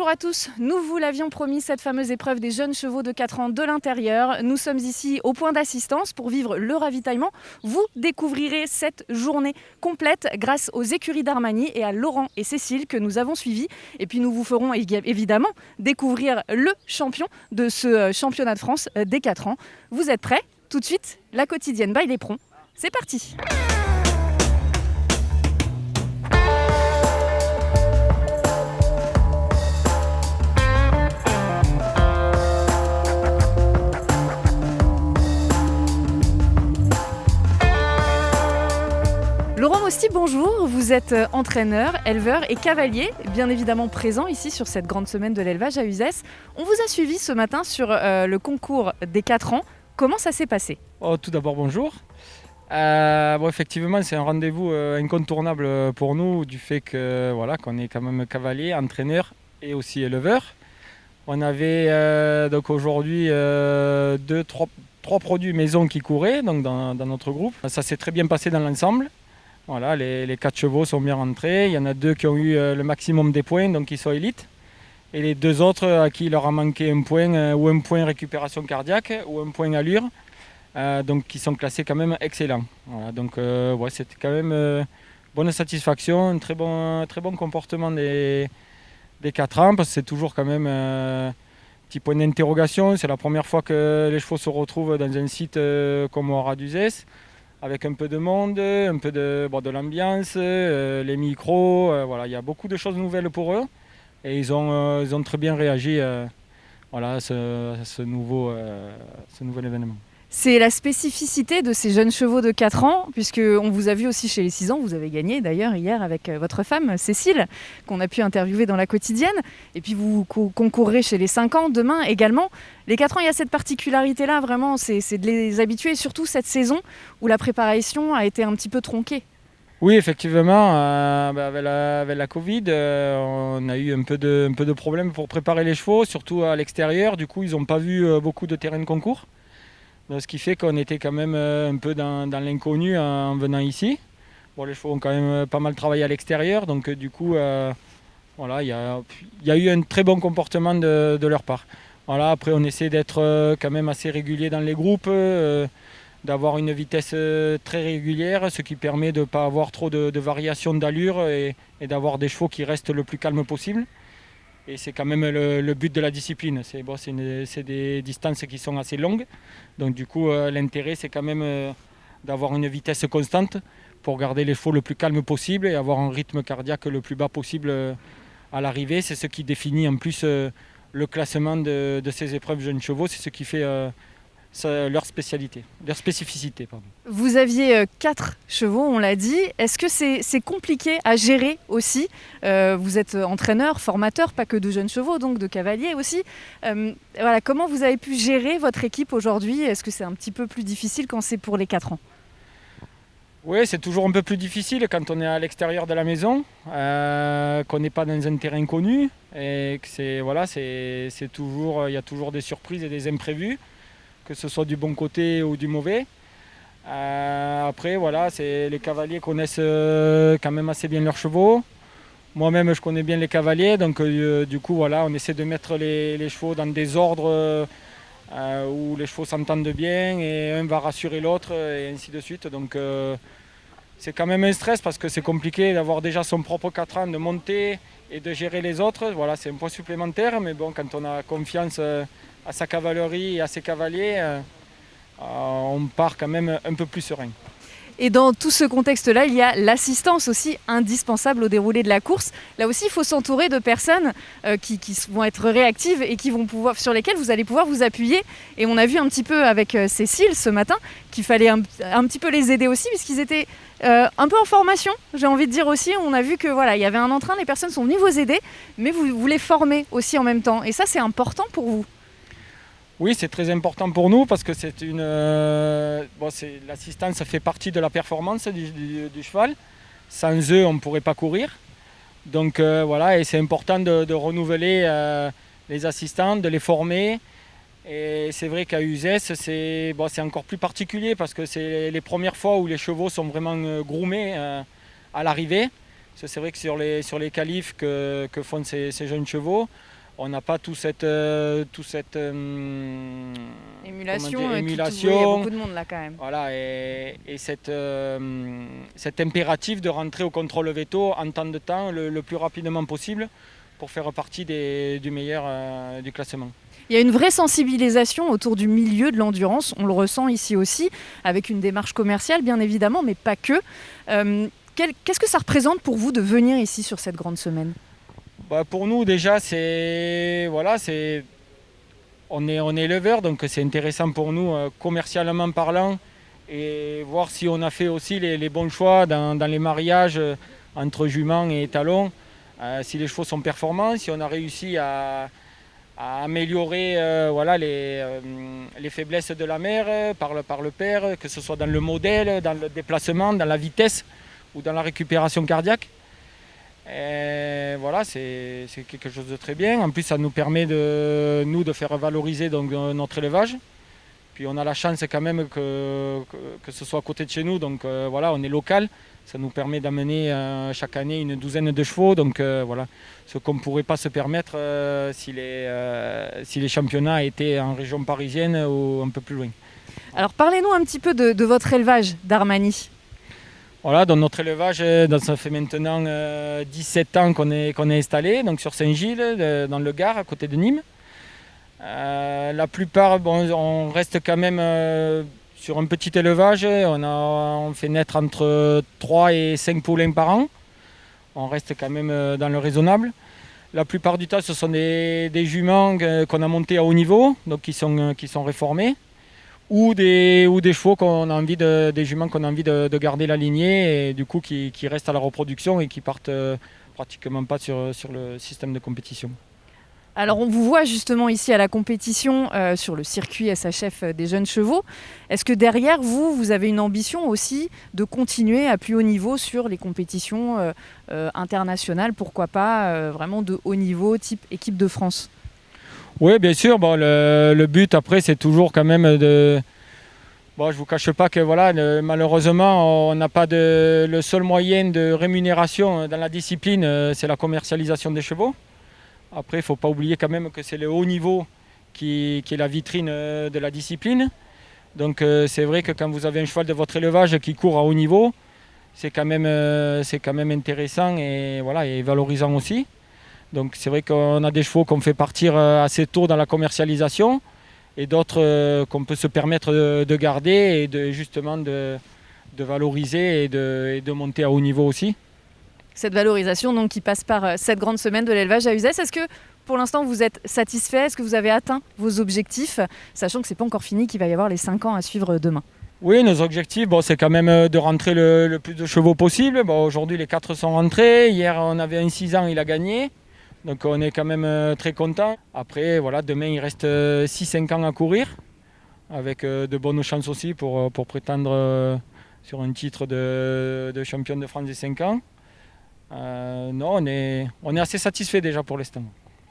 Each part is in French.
Bonjour à tous, nous vous l'avions promis, cette fameuse épreuve des jeunes chevaux de 4 ans de l'intérieur. Nous sommes ici au point d'assistance pour vivre le ravitaillement. Vous découvrirez cette journée complète grâce aux écuries d'Armani et à Laurent et Cécile que nous avons suivis. Et puis nous vous ferons évidemment découvrir le champion de ce championnat de France des 4 ans. Vous êtes prêts? Tout de suite, la quotidienne by L'éperon. C'est parti! Laurent Mosti, bonjour. Vous êtes entraîneur, éleveur et cavalier, bien évidemment présent ici sur cette grande semaine de l'élevage à Uzès. On vous a suivi ce matin sur le concours des 4 ans. Comment ça s'est passé? Tout d'abord, bonjour. Effectivement, c'est un rendez-vous incontournable pour nous du fait que, qu'on est quand même cavalier, entraîneur et aussi éleveur. On avait donc aujourd'hui trois produits maison qui couraient donc dans notre groupe. Ça s'est très bien passé dans l'ensemble. Voilà, les 4 chevaux sont bien rentrés. Il y en a 2 qui ont eu le maximum des points, donc ils sont élites. Et les 2 autres à qui il leur a manqué un point, ou un point récupération cardiaque, ou un point allure, donc qui sont classés quand même excellents. Voilà, donc c'était quand même bonne satisfaction, un très bon comportement des 4 ans, parce que c'est toujours quand même un petit point d'interrogation. C'est la première fois que les chevaux se retrouvent dans un site comme au Haras d'Uzès, avec un peu de monde, un peu de l'ambiance, les micros, il y a beaucoup de choses nouvelles pour eux. Et ils ont très bien réagi à ce nouvel événement. C'est la spécificité de ces jeunes chevaux de 4 ans, puisqu'on vous a vu aussi chez les 6 ans, vous avez gagné d'ailleurs hier avec votre femme Cécile, qu'on a pu interviewer dans la quotidienne, et puis vous concourrez chez les 5 ans demain également. Les 4 ans, il y a cette particularité-là, vraiment, c'est de les habituer, surtout cette saison où la préparation a été un petit peu tronquée. Oui, effectivement, avec la Covid, on a eu un peu de problèmes pour préparer les chevaux, surtout à l'extérieur. Du coup, ils n'ont pas vu beaucoup de terrains de concours. Donc, ce qui fait qu'on était quand même un peu dans l'inconnu en venant ici. Les chevaux ont quand même pas mal travaillé à l'extérieur, donc du coup, il y a eu un très bon comportement de leur part. Après, on essaie d'être quand même assez régulier dans les groupes, d'avoir une vitesse très régulière, ce qui permet de ne pas avoir trop de variations d'allure et d'avoir des chevaux qui restent le plus calme possible. Et c'est quand même le but de la discipline. C'est des distances qui sont assez longues. Donc du coup, l'intérêt, c'est quand même d'avoir une vitesse constante pour garder les chevaux le plus calme possible et avoir un rythme cardiaque le plus bas possible à l'arrivée. C'est ce qui définit en plus le classement de ces épreuves jeunes chevaux. C'est ce qui fait leur spécificité. Vous aviez 4 chevaux, on l'a dit. Est-ce que c'est compliqué à gérer aussi? Vous êtes entraîneur, formateur, pas que de jeunes chevaux, donc de cavaliers aussi. Comment vous avez pu gérer votre équipe aujourd'hui? Est-ce que c'est un petit peu plus difficile quand c'est pour les 4 ans? Oui, c'est toujours un peu plus difficile quand on est à l'extérieur de la maison, qu'on n'est pas dans un terrain connu, et que il y a toujours des surprises et des imprévus, que ce soit du bon côté ou du mauvais. Après, les cavaliers connaissent quand même assez bien leurs chevaux. Moi-même, je connais bien les cavaliers, donc du coup, on essaie de mettre les chevaux dans des ordres où les chevaux s'entendent bien et un va rassurer l'autre et ainsi de suite. Donc, c'est quand même un stress parce que c'est compliqué d'avoir déjà son propre 4 ans, de monter et de gérer les autres. C'est un point supplémentaire, mais bon, quand on a confiance à sa cavalerie et à ses cavaliers, on part quand même un peu plus serein. Et dans tout ce contexte-là, il y a l'assistance aussi indispensable au déroulé de la course. Là aussi, il faut s'entourer de personnes qui vont être réactives et sur lesquelles vous allez pouvoir vous appuyer. Et on a vu un petit peu avec Cécile ce matin qu'il fallait un petit peu les aider aussi, puisqu'ils étaient un peu en formation. J'ai envie de dire aussi, on a vu que il y avait un entrain, les personnes sont venues vous aider, mais vous les formez aussi en même temps. Et ça, c'est important pour vous. Oui, c'est très important pour nous parce que l'assistance fait partie de la performance du cheval. Sans eux, on ne pourrait pas courir. Donc et c'est important de renouveler les assistants, de les former. Et c'est vrai qu'à Uzès, c'est encore plus particulier parce que c'est les premières fois où les chevaux sont vraiment groomés à l'arrivée. C'est vrai que sur les qualifs que font ces jeunes chevaux, on n'a pas toute cette Émulation, il y a beaucoup de monde là quand même. Voilà, et cet impératif de rentrer au contrôle veto en temps de temps le plus rapidement possible pour faire partie du meilleur du classement. Il y a une vraie sensibilisation autour du milieu de l'endurance, on le ressent ici aussi, avec une démarche commerciale bien évidemment, mais pas que. Qu'est-ce que ça représente pour vous de venir ici sur cette grande semaine ? Pour nous déjà, on est éleveurs, donc c'est intéressant pour nous commercialement parlant, et voir si on a fait aussi les bons choix dans les mariages entre juments et étalons, si les chevaux sont performants, si on a réussi à améliorer les faiblesses de la mère par le père, que ce soit dans le modèle, dans le déplacement, dans la vitesse ou dans la récupération cardiaque. Et voilà, c'est quelque chose de très bien. En plus, ça nous permet de faire valoriser donc, notre élevage. Puis on a la chance quand même que ce soit à côté de chez nous, donc voilà, on est local. Ça nous permet d'amener chaque année une douzaine de chevaux, donc voilà, ce qu'on ne pourrait pas se permettre si les championnats étaient en région parisienne ou un peu plus loin. Alors parlez-nous un petit peu de votre élevage d'Armani. Voilà, dans notre élevage, ça fait maintenant 17 ans qu'on est installé, donc sur Saint-Gilles, dans le Gard, à côté de Nîmes. La plupart, on reste quand même sur un petit élevage. On fait naître entre 3 et 5 poulains par an. On reste quand même dans le raisonnable. La plupart du temps, ce sont des juments qu'on a montés à haut niveau, donc qui sont réformés. Ou des chevaux des juments qu'on a envie de garder la lignée et du coup qui restent à la reproduction et qui partent pratiquement pas sur le système de compétition. Alors on vous voit justement ici à la compétition sur le circuit SHF des jeunes chevaux. Est-ce que derrière vous avez une ambition aussi de continuer à plus haut niveau sur les compétitions internationales, pourquoi pas vraiment de haut niveau type équipe de France ? Oui, bien sûr. Le but après, c'est toujours quand même de. Je ne vous cache pas que voilà, malheureusement, on n'a pas le seul moyen de rémunération dans la discipline, c'est la commercialisation des chevaux. Après, il ne faut pas oublier quand même que c'est le haut niveau qui est la vitrine de la discipline. Donc c'est vrai que quand vous avez un cheval de votre élevage qui court à haut niveau, c'est quand même intéressant et valorisant aussi. Donc c'est vrai qu'on a des chevaux qu'on fait partir assez tôt dans la commercialisation et d'autres qu'on peut se permettre de garder et de valoriser et de monter à haut niveau aussi. Cette valorisation donc, qui passe par cette grande semaine de l'élevage à Uzès, est-ce que pour l'instant vous êtes satisfait ? Est-ce que vous avez atteint vos objectifs, sachant que ce n'est pas encore fini, qu'il va y avoir les 5 ans à suivre demain ? Oui, nos objectifs, c'est quand même de rentrer le plus de chevaux possible. Aujourd'hui les 4 sont rentrés, hier on avait un 6 ans, il a gagné. Donc on est quand même très content. Après, voilà, demain il reste 6-5 ans à courir, avec de bonnes chances aussi pour prétendre sur un titre de champion de France des 5 ans. Non, on est assez satisfait déjà pour l'instant.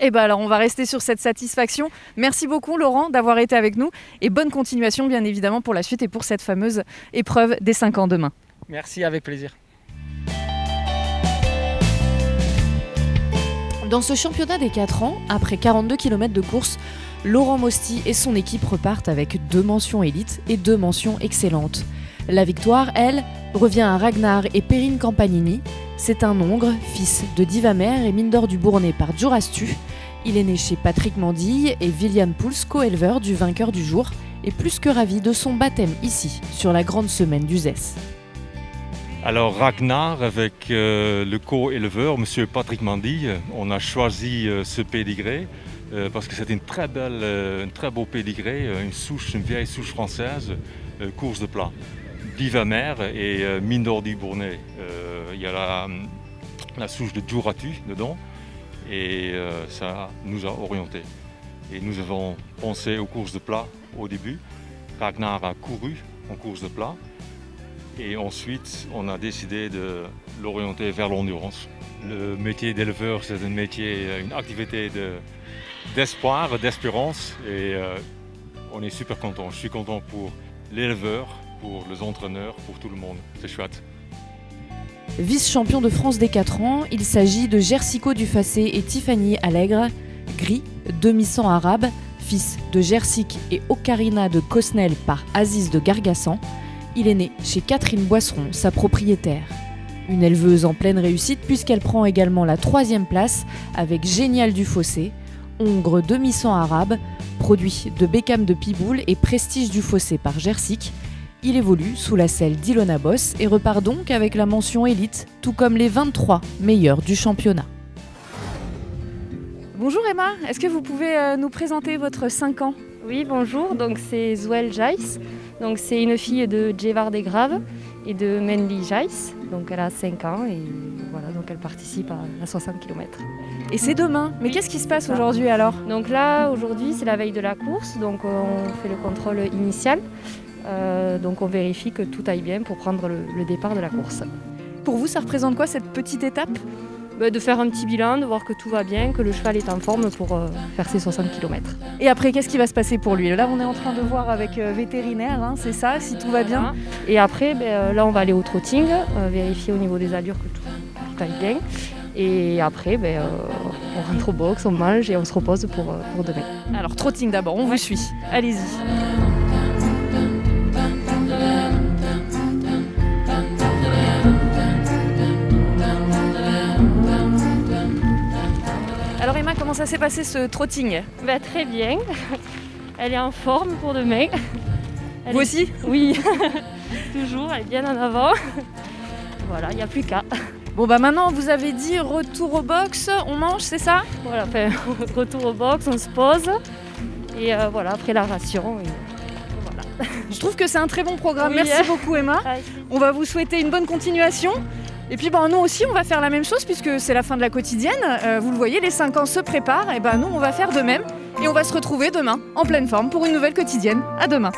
Et alors on va rester sur cette satisfaction. Merci beaucoup Laurent d'avoir été avec nous et bonne continuation bien évidemment pour la suite et pour cette fameuse épreuve des 5 ans demain. Merci, avec plaisir. Dans ce championnat des 4 ans, après 42 km de course, Laurent Mosti et son équipe repartent avec 2 mentions élites et 2 mentions excellentes. La victoire, elle, revient à Ragnar et Perrine Campanini. C'est un Hongre, fils de Divamer et mine d'or du Bournais par Djurastu. Il est né chez Patrick Mandille et William Pouls, co-éleveur du vainqueur du jour, et plus que ravi de son baptême ici, sur la grande semaine d'Uzès. Alors Ragnar, avec le co-éleveur, M. Patrick Mandille, on a choisi ce pédigré parce que c'est un très beau pédigré, une vieille souche française, course de plat. Divamer et mine d'or du Bournais. Il y a la souche de Djurastu dedans et ça nous a orientés. Et nous avons pensé aux courses de plat au début. Ragnar a couru en course de plat. Et ensuite, on a décidé de l'orienter vers l'endurance. Le métier d'éleveur, c'est une activité d'espoir, d'espérance. Et on est super content. Je suis content pour l'éleveur, pour les entraîneurs, pour tout le monde. C'est chouette. Vice-champion de France des 4 ans, il s'agit de Jersico Dufacé et Tiffany Allègre, gris, demi-sang arabe, fils de Jersik et Ocarina de Cosnel par Aziz de Gargassan. Il est né chez Catherine Boisseron, sa propriétaire. Une éleveuse en pleine réussite puisqu'elle prend également la 3e place avec Génial du Fossé, hongre demi-sang arabe, produit de Beckham de Piboul et Prestige du Fossé par Jersik. Il évolue sous la selle d'Ilona Boss et repart donc avec la mention élite, tout comme les 23 meilleurs du championnat. Bonjour Emma, est-ce que vous pouvez nous présenter votre 5 ans ? Oui, bonjour, donc c'est Zouel Jaïs. Donc c'est une fille de Djevar Degrave et de Mendy Jaïs. Donc elle a 5 ans et voilà, donc elle participe à 60 km. Et c'est demain, mais qu'est-ce qui se passe aujourd'hui alors ? Donc là, aujourd'hui, c'est la veille de la course, donc on fait le contrôle initial. Donc on vérifie que tout aille bien pour prendre le départ de la course. Pour vous, ça représente quoi cette petite étape ? De faire un petit bilan, de voir que tout va bien, que le cheval est en forme pour faire ses 60 km. Et après, qu'est-ce qui va se passer pour lui ? Là, on est en train de voir avec vétérinaire, hein, c'est ça, si tout va bien. Et après, là, on va aller au trotting, vérifier au niveau des allures que tout aille bien. Et après, on rentre au box, on mange et on se repose pour demain. Alors, trotting d'abord, on vous suit. Allez-y. Alors Emma, comment ça s'est passé ce trotting ? Très bien. Elle est en forme pour demain. Vous aussi ? Oui, toujours, elle est bien en avant. Voilà, il n'y a plus qu'à. Bon maintenant, vous avez dit retour au box, on mange, c'est ça ? Voilà, retour au box, on se pose. Et voilà, après la ration. Et voilà. Je trouve que c'est un très bon programme. Oui, Merci beaucoup Emma. On va vous souhaiter une bonne continuation. Et puis nous aussi, on va faire la même chose puisque c'est la fin de la quotidienne. Vous le voyez, les 5 ans se préparent. Et nous, on va faire de même. Et on va se retrouver demain, en pleine forme, pour une nouvelle quotidienne. À demain.